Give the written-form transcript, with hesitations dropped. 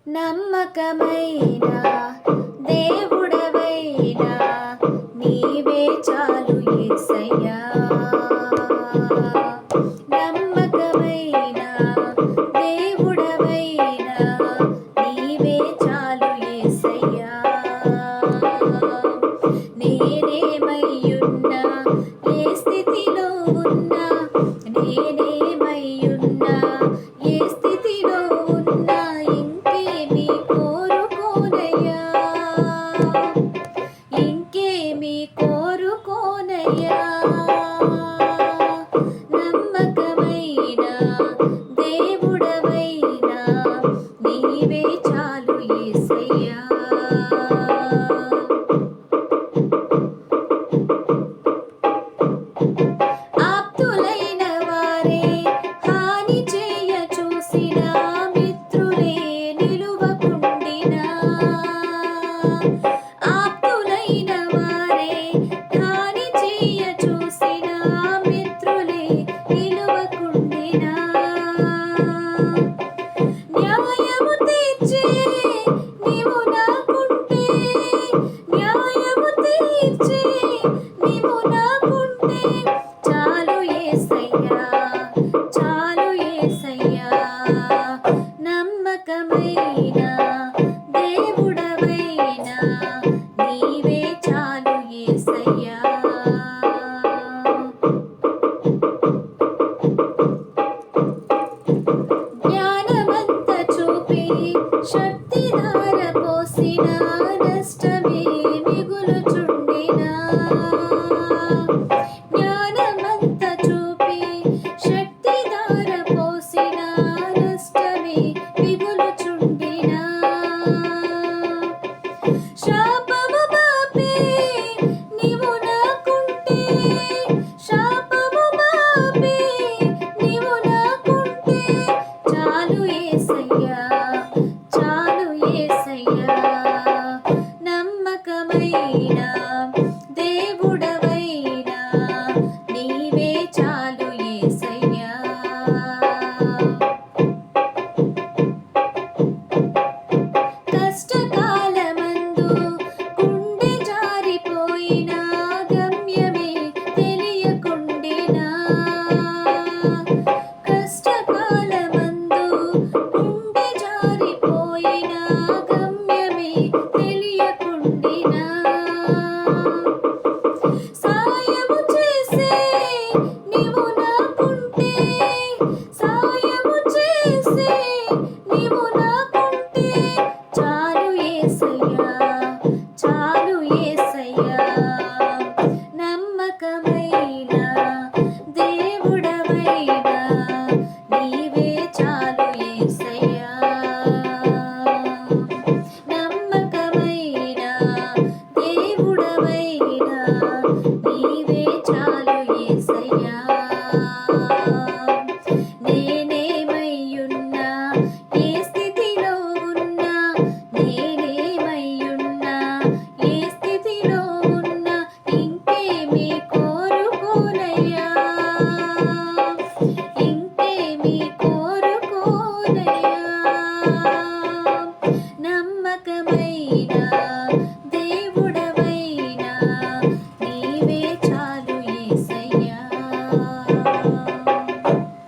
నమ్మకమైన దేవుడవైనా నీవే చాలు యేసయ్యా. నమ్మకమైన దేవుడవైనా నీవే చాలు యేసయ్యా. నేనేమయ్యున్నా ఏ స్థితిలో ఉన్నా, నేనేమయ్యున్నా ఏ స్థితిలో ఉన్నా ఇంకేమీ కోరుకోనయ్యా, ఇంకేమీ కోరుకోనయ్యా. నమ్మకమైన దేవుడవైనా నీవే చాలు యేసయ్యా. ఆప్తులైన వారే హాని చేయ చూసిన, మిత్రులే నిలువకుండినా. ఆప్తులైన వారే హాని చేయ చూసిన, మిత్రులే నిలువకుండినా. న్యాయము తీర్చే నీవు నాకుంటే, న్యాయము తీర్చే నీవు నాకుంటే చాలు యేసయ్యా, చాలు యేసయ్యా. నమ్మకమైన దేవుడవైనా నీవే చాలు యేసయ్యా. జ్ఞానమంత చూపి శక్తి ధార పోసిన, నష్టమే మిగులుచుండినా. జ్ఞానమంత చూపి శక్తి ధార పోసిన, నష్టమే మిగులుచుండినా. శాపము బాపే నీవు నాకుంటే, శాపము బాపే నీవు నాకుంటే చాలు యేసయ్యా, చాలు యేసయ్యా. నమ్మకమైన దేవుడవైనా నీవే చాలు యేసయ్యా. కష్టకాలమందు గుండె జారిపోయిన, గమ్యమే తెలియకుండినా. కష్టకాలమందు గుండె జారిపోయిన, గమ్యమే తెలియకుండినా. సాయము చేసే నీవు నాకుంటే, సాయము చేసే నీవు నాకుంటే చాలు యేసయ్యా, చాలు యేసయ్యా. నమ్మకమైన దేవుడవైనా నీవే చాలు యేసయ్యా. నమ్మకమైన దేవుడవైనా నీవే చాలు యేసయ్యా. నేనేమయ్యున్నా ఏ స్థితిలో ఉన్నా, నేనేమయ్యున్నా ఏ స్థితిలో ఉన్నా ఇంకేమీ కోరుకోనయ్యా, ఇంకేమీ